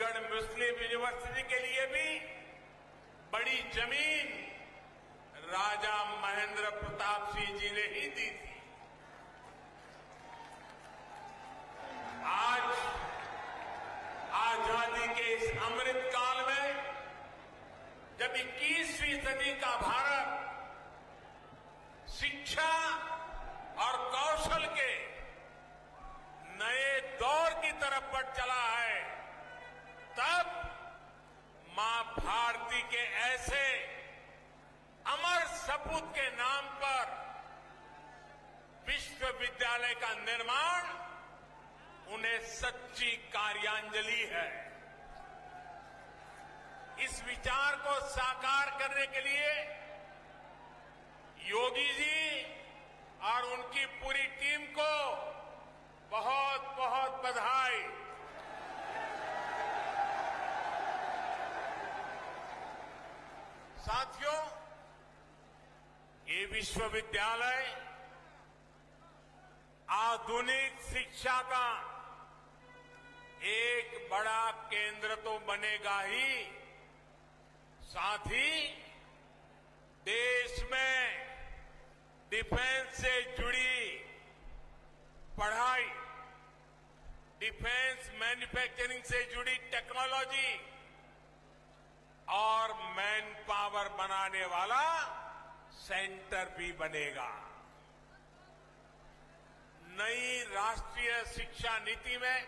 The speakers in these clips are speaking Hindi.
अलीगढ़ मुस्लिम यूनिवर्सिटी के लिए भी बड़ी जमीन राजा महेंद्र प्रताप सिंह जी ने ही दी थी। आज आजादी के इस अमृत काल में जब 21वीं सदी का भारत शिक्षा और कौशल के नए दौर की तरफ बढ़ चला है, तब मां भारती के ऐसे अमर सपूत के नाम पर विश्वविद्यालय का निर्माण उन्हें सच्ची कार्यांजलि है। इस विचार को साकार करने के लिए योगी जी और उनकी पूरी टीम को बहुत बहुत बधाई। साथियों, ये विश्वविद्यालय आधुनिक शिक्षा का एक बड़ा केंद्र तो बनेगा ही, साथ ही देश में डिफेंस से जुड़ी पढ़ाई, डिफेंस मैन्युफैक्चरिंग से जुड़ी टेक्नोलॉजी और मैन पावर बनाने वाला सेंटर भी बनेगा। नई राष्ट्रीय शिक्षा नीति में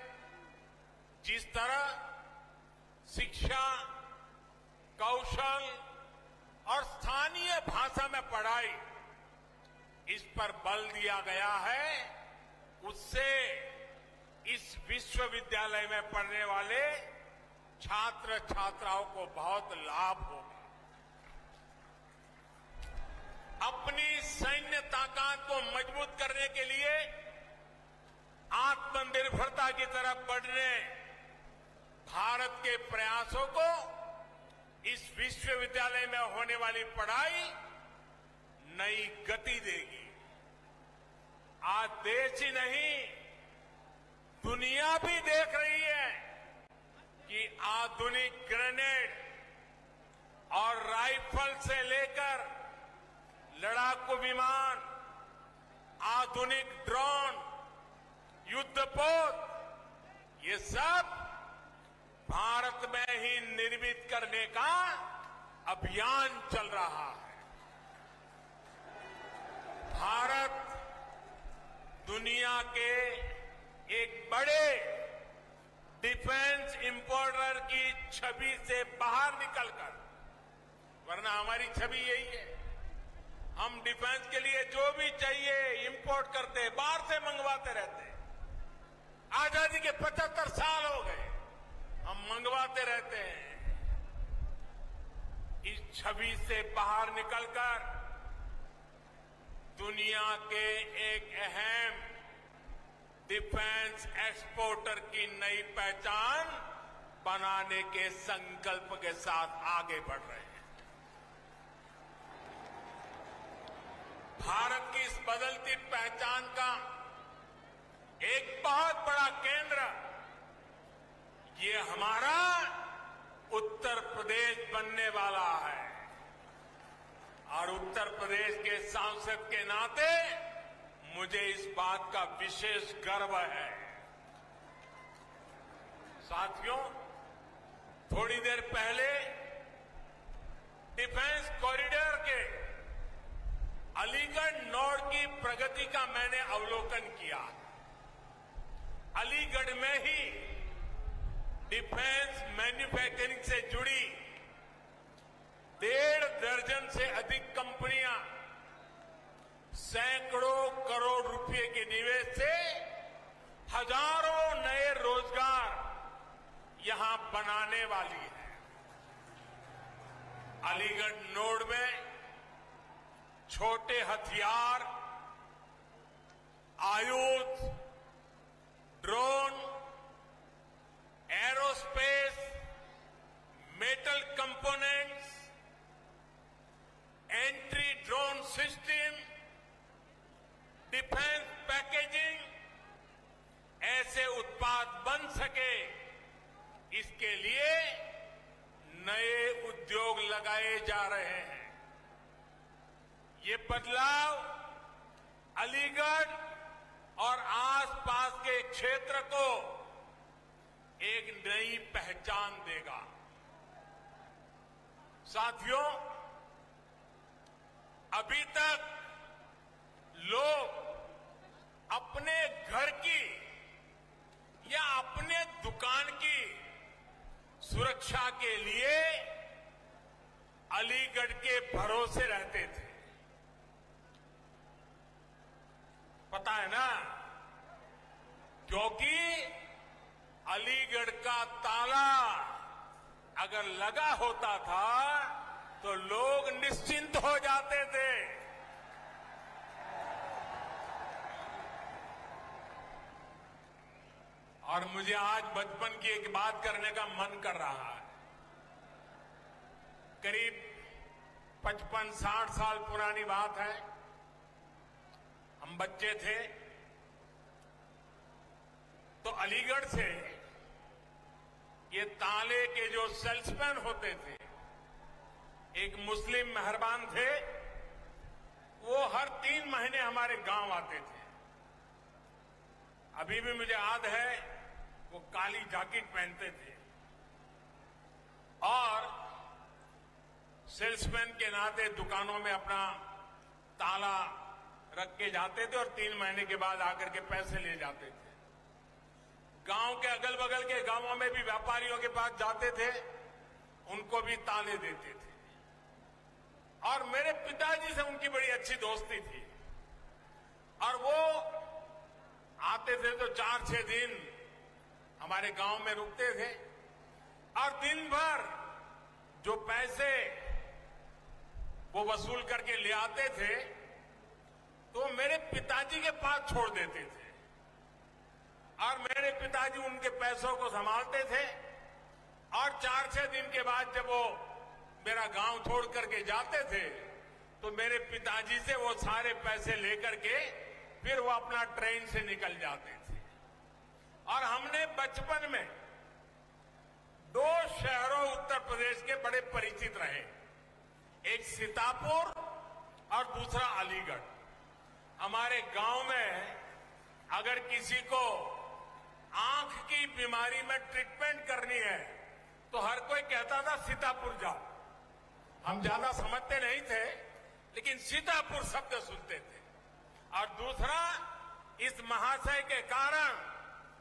जिस तरह शिक्षा, कौशल और स्थानीय भाषा में पढ़ाई, इस पर बल दिया गया है, उससे इस विश्वविद्यालय में पढ़ने वाले छात्र छात्राओं को बहुत लाभ होगा। अपनी सैन्य ताकत को मजबूत करने के लिए आत्मनिर्भरता की तरफ बढ़ने भारत के प्रयासों को इस विश्वविद्यालय में होने वाली पढ़ाई नई गति देगी। आज देश ही नहीं, दुनिया भी देख रही है कि आधुनिक ग्रेनेड और राइफल से लेकर लड़ाकू विमान, आधुनिक ड्रोन, युद्धपोत, ये सब भारत में ही निर्मित करने का अभियान चल रहा है। भारत दुनिया के एक बड़े डिफेंस इंपोर्टर की छवि से बाहर निकलकर, वरना हमारी छवि यही है, हम डिफेंस के लिए जो भी चाहिए इंपोर्ट करते, बाहर से मंगवाते रहते। आजादी के 75 साल हो गए, हम मंगवाते रहते हैं। इस छवि से बाहर निकलकर दुनिया के एक अहम डिफेंस एक्सपोर्टर की नई पहचान बनाने के संकल्प के साथ आगे बढ़ रहे हैं। भारत की इस बदलती पहचान का एक बहुत बड़ा केंद्र ये हमारा उत्तर प्रदेश बनने वाला है, और उत्तर प्रदेश के सांसद के नाते मुझे इस बात का विशेष गर्व है। साथियों, थोड़ी देर पहले डिफेंस कॉरिडोर के अलीगढ़ नोड की प्रगति का मैंने अवलोकन किया। अलीगढ़ में ही डिफेंस मैन्युफैक्चरिंग से जुड़ी 1.5 दर्जन से अधिक कंपनियां सैकड़ों करोड़ रुपए के निवेश से हजारों नए रोजगार यहां बनाने वाली है। अलीगढ़ नोड में छोटे हथियार, आयुध, drone, aerospace, metal components, entry drone system, defence packaging ऐसे उत्पाद बन सके, इसके लिए लगाए जा रहे हैं। ये बदलाव अलीगढ़ और आसपास के क्षेत्र को एक नई पहचान देगा। साथियों, अभी तक लोग अपने घर की या अपने दुकान की सुरक्षा के लिए अलीगढ़ के भरोसे रहते थे। पता है ना, क्योंकि अलीगढ़ का ताला अगर लगा होता था तो लोग निश्चिंत हो जाते थे। और मुझे आज बचपन की एक बात करने का मन कर रहा है। करीब 55-60 साल पुरानी बात है। हम बच्चे थे तो अलीगढ़ से ये ताले के जो सेल्समैन होते थे, एक मुस्लिम मेहरबान थे, वो हर 3 महीने हमारे गांव आते थे। अभी भी मुझे याद है, वो काली जैकेट पहनते थे और सेल्समैन के नाते दुकानों में अपना ताला रख के जाते थे और 3 महीने के बाद आकर के पैसे ले जाते थे। गांव के अगल बगल के गांवों में भी व्यापारियों के पास जाते थे, उनको भी ताले देते थे। और मेरे पिताजी से उनकी बड़ी अच्छी दोस्ती थी और वो आते थे तो 4-6 दिन हमारे गांव में रुकते थे और दिन भर जो पैसे वो वसूल करके ले आते थे तो मेरे पिताजी के पास छोड़ देते थे और मेरे पिताजी उनके पैसों को संभालते थे। और 4-6 दिन के बाद जब वो मेरा गांव छोड़ करके जाते थे तो मेरे पिताजी से वो सारे पैसे लेकर के फिर वो अपना ट्रेन से निकल जाते थे। और हमने बचपन में 2 शहरों उत्तर प्रदेश के बड़े परिचित रहे, एक सीतापुर और दूसरा अलीगढ़। हमारे गांव में अगर किसी को आंख की बीमारी में ट्रीटमेंट करनी है तो हर कोई कहता था सीतापुर जाओ। हम ज्यादा समझते नहीं थे, लेकिन सीतापुर शब्द सुनते थे। और दूसरा, इस महाशय के कारण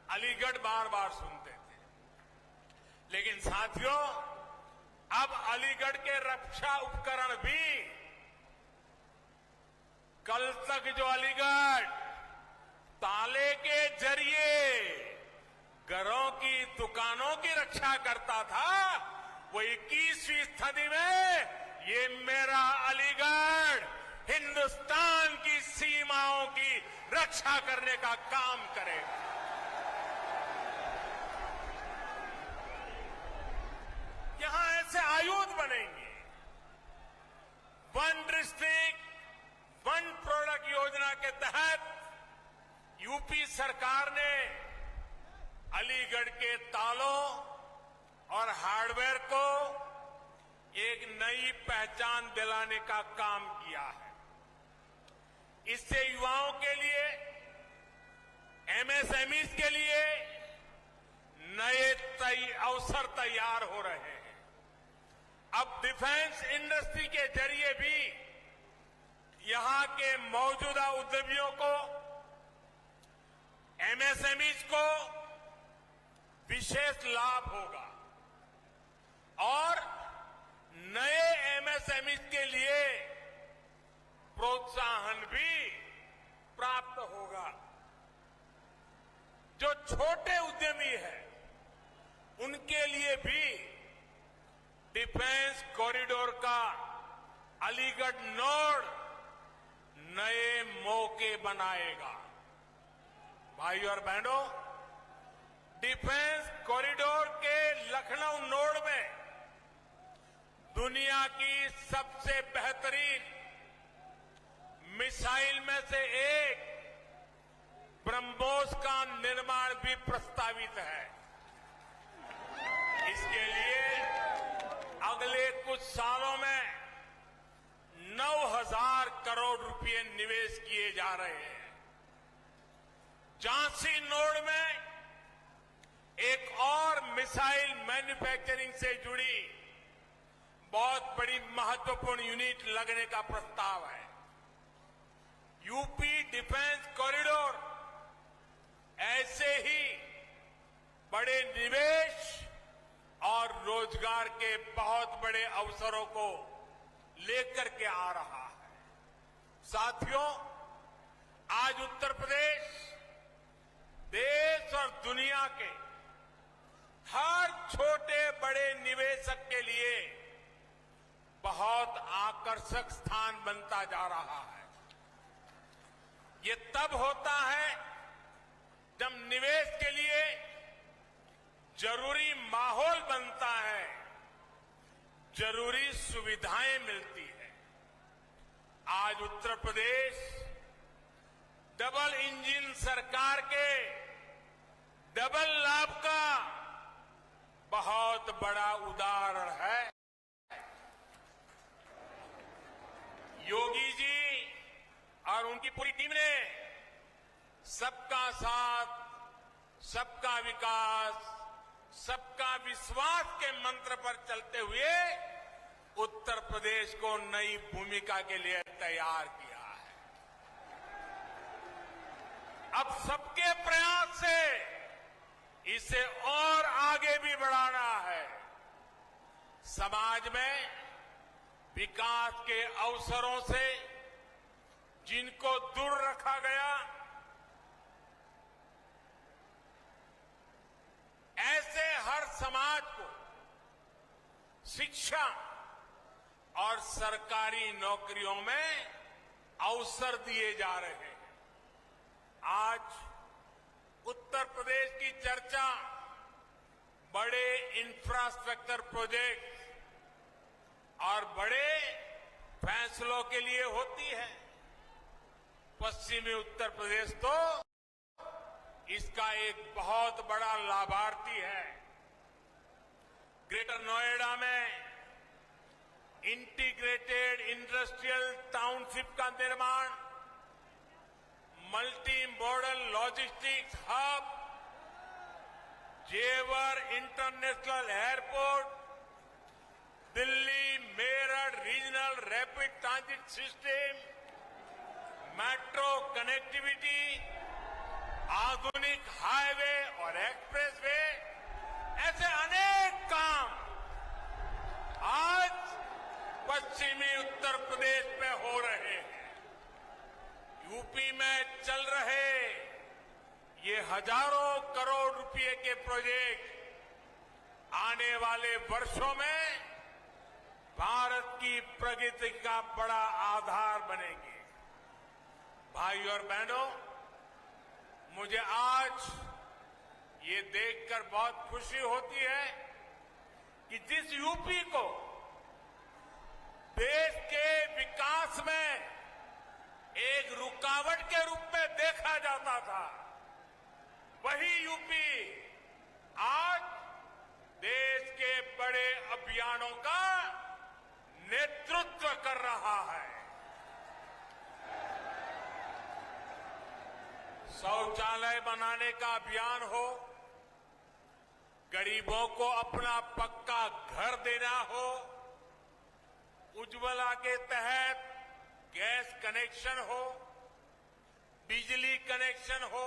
अलीगढ़ बार बार सुनते थे। लेकिन साथियों, अब अलीगढ़ के रक्षा उपकरण भी, कल तक जो अलीगढ़ ताले के जरिए घरों की दुकानों की रक्षा करता था, वो 21वीं सदी में ये मेरा अलीगढ़ हिंदुस्तान की सीमाओं की रक्षा करने का काम करेगा। यहां ऐसे आयुध बनेंगे। 1 डिस्ट्रिक्ट 1 प्रोडक्ट योजना के तहत यूपी सरकार ने अलीगढ़ के तालों और हार्डवेयर को एक नई पहचान दिलाने का काम किया है। इससे युवाओं के लिए, एमएसएमईज के लिए नए अवसर तैयार हो रहे हैं। अब डिफेंस इंडस्ट्री के जरिए भी यहां के मौजूदा उद्यमियों को, एमएसएमईज को विशेष लाभ होगा और नए एमएसएमईज के लिए प्रोत्साहन भी प्राप्त होगा। जो छोटे उद्यमी हैं, उनके लिए भी डिफेंस कॉरिडोर का अलीगढ़ नोड नए मौके बनाएगा। भाइयों और बहनों, डिफेंस कॉरिडोर के लखनऊ नोड में दुनिया की सबसे बेहतरीन मिसाइल में से एक ब्रह्मोस का निर्माण भी प्रस्तावित है। इसके लिए अगले कुछ कुछ सालों में 9,000 करोड़ रुपए निवेश किए जा रहे हैं। झांसी नोड में एक और मिसाइल मैन्युफैक्चरिंग से जुड़ी बहुत बड़ी महत्वपूर्ण यूनिट लगने का प्रस्ताव है। यूपी डिफेंस कॉरिडोर ऐसे ही बड़े निवेश और रोजगार के बहुत बड़े अवसरों को लेकर के आ रहा है। साथियों, आज उत्तर प्रदेश देश और दुनिया के हर छोटे बड़े निवेशक के लिए बहुत आकर्षक स्थान बनता जा रहा है। ये तब होता है जब निवेश के लिए जरूरी माहौल बनता है, जरूरी सुविधाएं मिलती है। आज उत्तर प्रदेश डबल इंजन सरकार के डबल लाभ का बहुत बड़ा उदाहरण है। योगी जी और उनकी पूरी टीम ने सबका साथ, सबका विकास, सबका विश्वास के मंत्र पर चलते हुए उत्तर प्रदेश को नई भूमिका के लिए तैयार किया है। अब सबके प्रयास से इसे और आगे भी बढ़ाना है। समाज में विकास के अवसरों से जिनको दूर रखा गया, ऐसे हर समाज को शिक्षा और सरकारी नौकरियों में अवसर दिए जा रहे हैं। आज उत्तर प्रदेश की चर्चा बड़े इंफ्रास्ट्रक्चर प्रोजेक्ट और बड़े फैसलों के लिए होती है। पश्चिमी उत्तर प्रदेश तो इसका एक बहुत बड़ा लाभार्थी है। ग्रेटर नोएडा में इंटीग्रेटेड इंडस्ट्रियल टाउनशिप का निर्माण, मल्टी मॉडल लॉजिस्टिक्स हब, जेवर international airport, Delhi Meerut regional rapid transit system, metro connectivity, आधुनिक हाईवे और एक्सप्रेसवे, ऐसे अनेक काम आज पश्चिमी उत्तर प्रदेश में हो रहे हैं। यूपी में चल रहे ये हजारों करोड़ रुपए के प्रोजेक्ट आने वाले वर्षों में भारत की प्रगति का बड़ा आधार बनेंगे। भाई और बहनों, मुझे आज ये देखकर बहुत खुशी होती है कि जिस यूपी को देश के विकास में एक रुकावट के रूप में देखा जाता था, वही यूपी आज देश के बड़े अभियानों का नेतृत्व कर रहा है। शौचालय बनाने का अभियान हो, गरीबों को अपना पक्का घर देना हो, उज्ज्वला के तहत गैस कनेक्शन हो, बिजली कनेक्शन हो,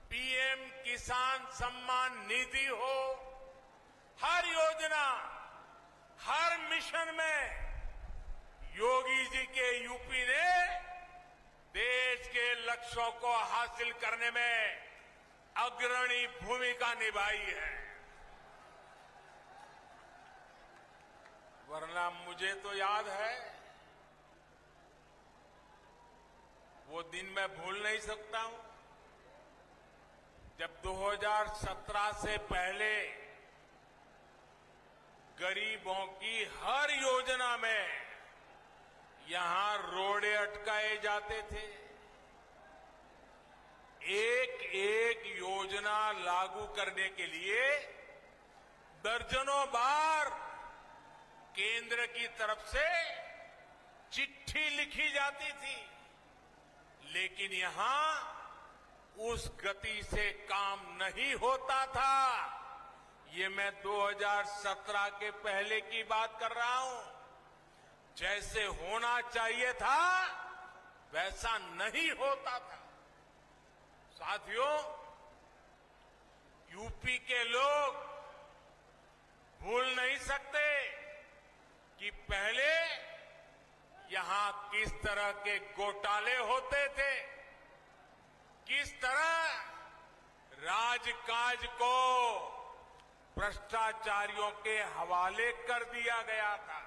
पीएम किसान सम्मान निधि हो, हर योजना, हर मिशन में योगी जी के यूपी ने देश के लक्ष्यों को हासिल करने में अग्रणी भूमिका निभाई है। वरना मुझे तो याद है, वो दिन मैं भूल नहीं सकता हूं, जब 2017 से पहले गरीबों की हर योजना में यहां रोड़े अटकाए जाते थे। एक एक योजना लागू करने के लिए दर्जनों बार केंद्र की तरफ से चिट्ठी लिखी जाती थी, लेकिन यहां उस गति से काम नहीं होता था। ये मैं 2017 के पहले की बात कर रहा हूं। जैसे होना चाहिए था वैसा नहीं होता था। साथियों, यूपी के लोग भूल नहीं सकते कि पहले यहां किस तरह के घोटाले होते थे, किस तरह राजकाज को भ्रष्टाचारियों के हवाले कर दिया गया था।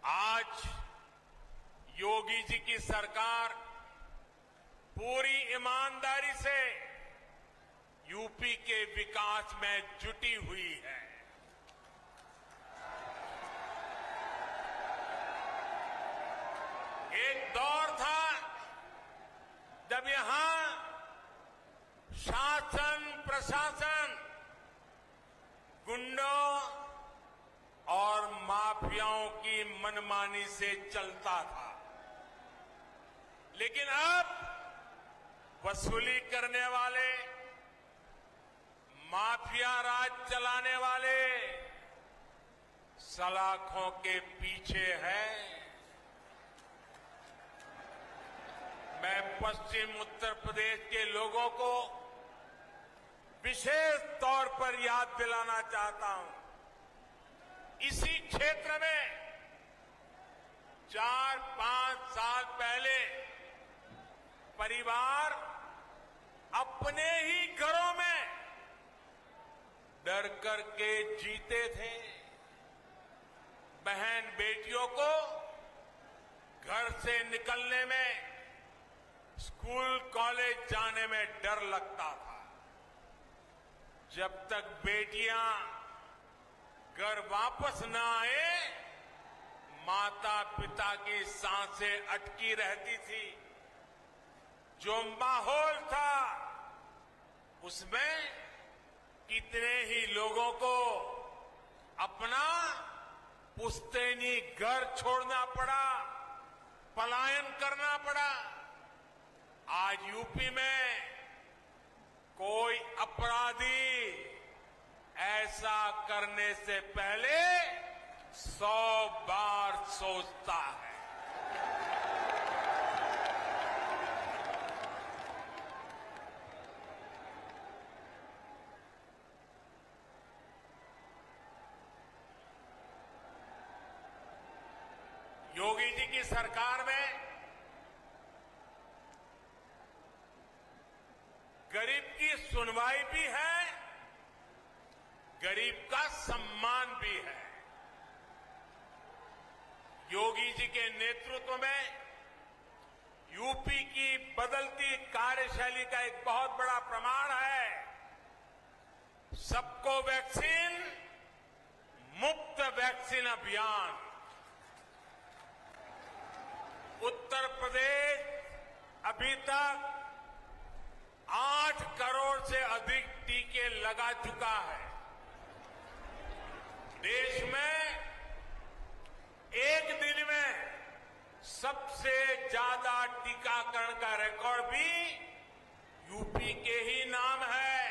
आज योगी जी की सरकार पूरी ईमानदारी से यूपी के विकास में जुटी हुई है। एक दौर था जब यहां शासन प्रशासन गुंडों और माफियाओं की मनमानी से चलता था, लेकिन अब वसूली करने वाले, माफिया राज चलाने वाले सलाखों के पीछे हैं। मैं पश्चिम उत्तर प्रदेश के लोगों को विशेष तौर पर याद दिलाना चाहता हूं। इसी क्षेत्र में 4-5 साल पहले परिवार अपने ही घरों में डर करके जीते थे। बहन बेटियों को घर से निकलने में, स्कूल कॉलेज जाने में डर लगता था। जब तक बेटियां घर वापस न आए, माता पिता की सांसें अटकी रहती थी। जो माहौल था उसमें कितने ही लोगों को अपना पुश्तैनी घर छोड़ना पड़ा, पलायन करना पड़ा। आज यूपी में कोई अपराधी ऐसा करने से पहले 100 बार सोचता है। योगी जी की सरकार में गरीब की सुनवाई भी है, गरीब का सम्मान भी है। योगी जी के नेतृत्व में यूपी की बदलती कार्यशैली का एक बहुत बड़ा प्रमाण है। सबको वैक्सीन, मुफ्त वैक्सीन अभियान। उत्तर प्रदेश अभी तक 8 करोड़ से अधिक टीके लगा चुका है। देश में एक दिन में सबसे ज्यादा टीकाकरण का रिकॉर्ड भी यूपी के ही नाम है।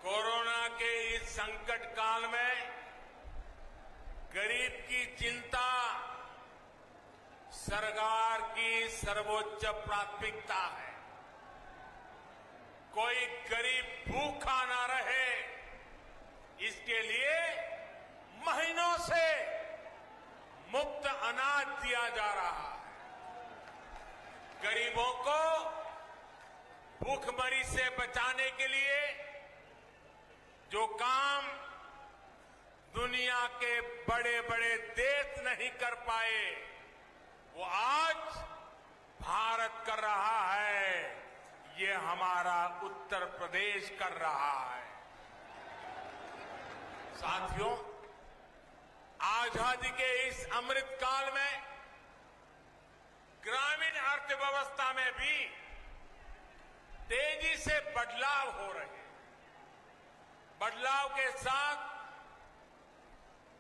कोरोना के इस संकट काल में गरीब की चिंता सरकार की सर्वोच्च प्राथमिकता है। कोई गरीब भूखा ना रहे, इसके लिए महीनों से मुफ्त अनाज दिया जा रहा है। गरीबों को भूखमरी से बचाने के लिए जो काम दुनिया के बड़े बड़े देश नहीं कर पाए, वो आज भारत कर रहा है। ये हमारा उत्तर प्रदेश कर रहा है। साथियों, आजादी के इस अमृत काल में ग्रामीण अर्थव्यवस्था में भी तेजी से बदलाव हो रहे हैं। बदलाव के साथ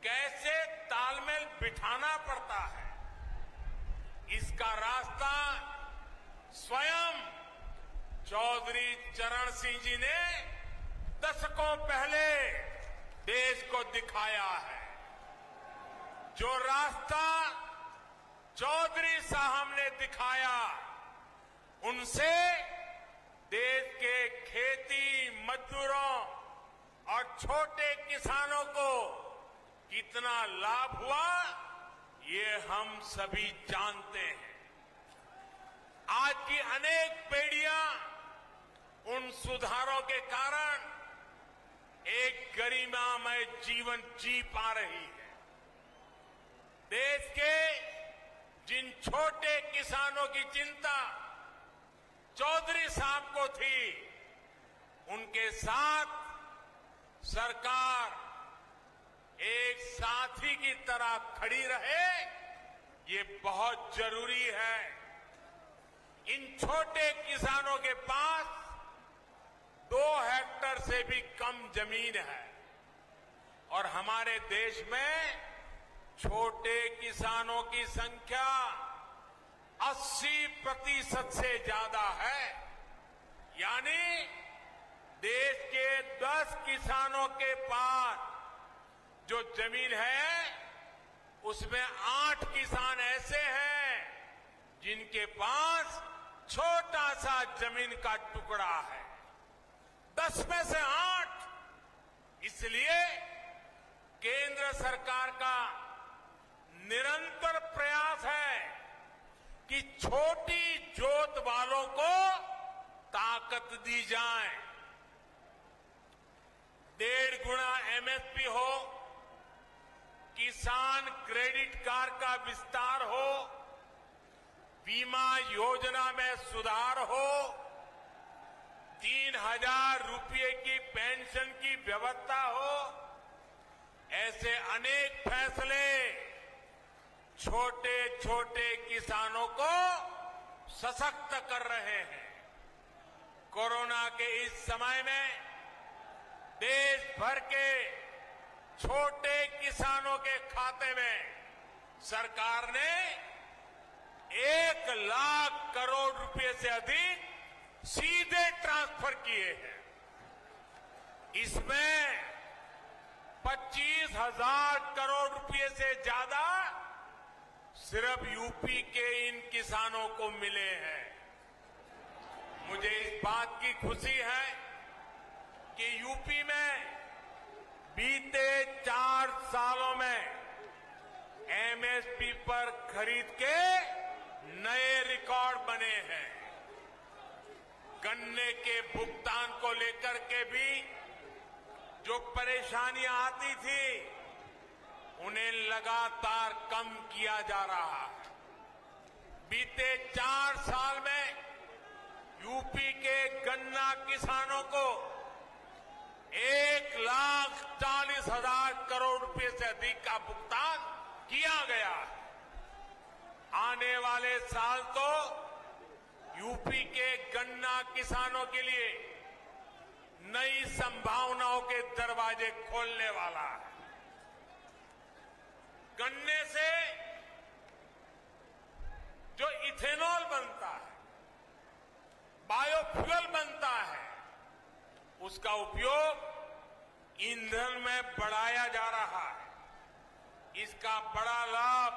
कैसे तालमेल बिठाना पड़ता है, इसका रास्ता स्वयं चौधरी चरण सिंह जी ने दशकों पहले देश को दिखाया है। जो रास्ता चौधरी साहब ने दिखाया, उनसे देश के खेती मजदूरों और छोटे किसानों को कितना लाभ हुआ, ये हम सभी जानते हैं। आज की अनेक पीढ़ियां उन सुधारों के कारण एक गरिमामय जीवन जी पा रही है। देश के जिन छोटे किसानों की चिंता चौधरी साहब को थी, उनके साथ सरकार एक साथी की तरह खड़ी रहे, ये बहुत जरूरी है। इन छोटे किसानों के पास 2 हेक्टेयर से भी कम जमीन है और हमारे देश में छोटे किसानों की संख्या 80% से ज्यादा है। यानी देश के 10 किसानों के पास जो जमीन है, उसमें 8 किसान ऐसे हैं जिनके पास छोटा सा जमीन का टुकड़ा है। 10 में से 8। इसलिए केंद्र सरकार का निरंतर प्रयास है कि छोटी जोत वालों को ताकत दी जाए। 1.5 गुना एमएसपी हो, किसान क्रेडिट कार्ड का विस्तार हो, बीमा योजना में सुधार हो, 3,000 रुपये की पेंशन की व्यवस्था हो, ऐसे अनेक फैसले छोटे छोटे किसानों को सशक्त कर रहे हैं। कोरोना के इस समय में देश भर के छोटे किसानों के खाते में सरकार ने 1 लाख करोड़ रुपए से अधिक सीधे ट्रांसफर किए हैं। इसमें 25,000 करोड़ रुपए से ज्यादा सिर्फ यूपी के इन किसानों को मिले हैं। मुझे इस बात की खुशी है कि यूपी में बीते 4 सालों में एमएसपी पर खरीद के नए रिकॉर्ड बने हैं। गन्ने के भुगतान को लेकर के भी जो परेशानियां आती थी, उन्हें लगातार कम किया जा रहा है। बीते 4 साल में यूपी के गन्ना किसानों को 1,40,000 करोड़ रुपए से अधिक का भुगतान किया गया है। आने वाले साल तो यूपी के गन्ना किसानों के लिए नई संभावनाओं के दरवाजे खोलने वाला है। गन्ने से जो इथेनॉल बनता है, बायोफ्यूल बनता है, उसका उपयोग ईंधन में बढ़ाया जा रहा है। इसका बड़ा लाभ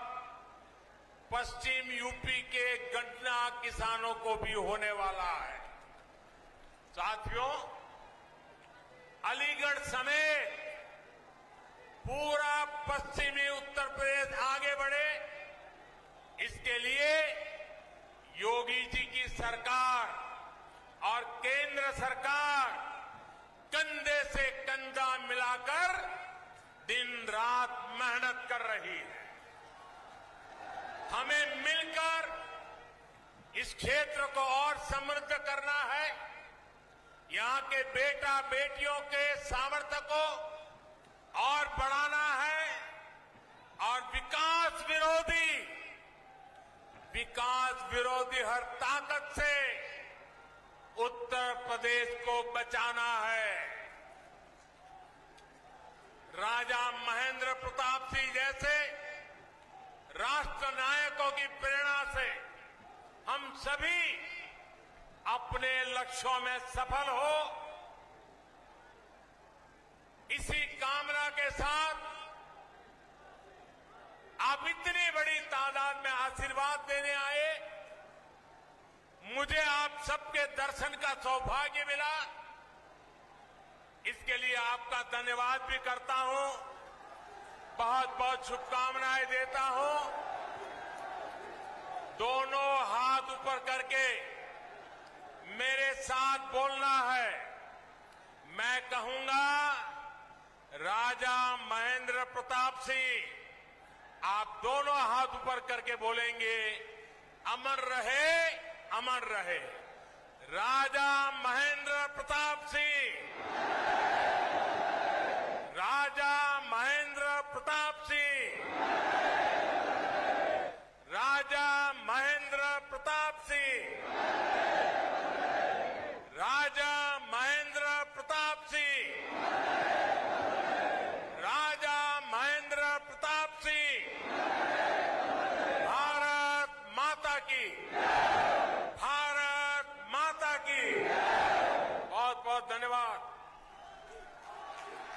पश्चिम यूपी के गन्ना किसानों को भी होने वाला है। साथियों, अलीगढ़ समेत पूरा पश्चिमी उत्तर प्रदेश आगे बढ़े, इसके लिए योगी जी की सरकार और केंद्र सरकार कंधे से कंधा मिलाकर दिन रात मेहनत कर रही है। हमें मिलकर इस क्षेत्र को और समृद्ध करना है। यहां के बेटा बेटियों के सामर्थ्य को और बढ़ाना है और विकास विरोधी हर ताकत से उत्तर प्रदेश को बचाना है। राजा महेंद्र प्रताप सिंह जैसे राष्ट्र नायकों की प्रेरणा से हम सभी अपने लक्ष्यों में सफल हो, इसी कामना के साथ आप इतनी बड़ी तादाद में आशीर्वाद देने आए। मुझे आप सबके दर्शन का सौभाग्य मिला, इसके लिए आपका धन्यवाद भी करता हूं, बहुत बहुत शुभकामनाएं देता हूं। दोनों हाथ ऊपर करके मेरे साथ बोलना है। मैं कहूंगा, राजा महेंद्र प्रताप सिंह, आप दोनों हाथ ऊपर करके बोलेंगे, अमर रहे, अमर रहे। राजा